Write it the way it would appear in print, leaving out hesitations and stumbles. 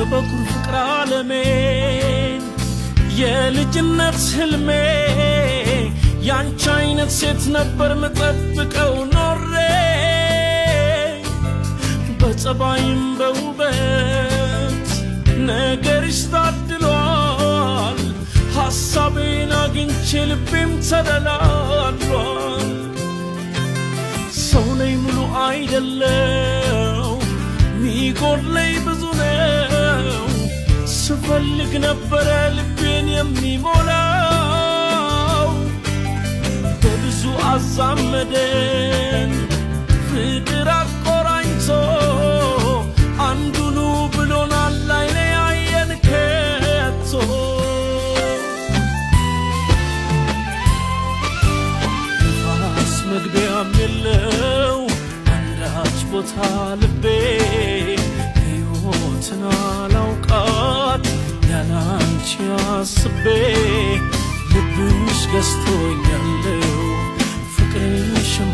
የበኩር ፍቅር ዓለሜን የልጅነት ህልሜ ያንቺ አይነት ሴት ነበር ምጠብቀው ኖሬ በጸባይም በውበት ነገርሽ ታድሏል ሐሳቤን አግኝቼ ልቤም ተደላሏል ሰው ነኝ ሙሉ አይደለው ሚጎድለኝ ብዙ ነው ስፈልግ ነበረ ልቤን የሚሞላው በብዙ አዛመደን ፍቅር አቆራኝቶ አንዱኑ ብሎናል አይለያየን ከቶ ንፋስ መግቢያም የለው አንዳች ቦታ ልቤ ሕይወትን አላውቃት ያላንቺ አስቤ ልብሽ ገዝቶኛለው ፍቅርሽም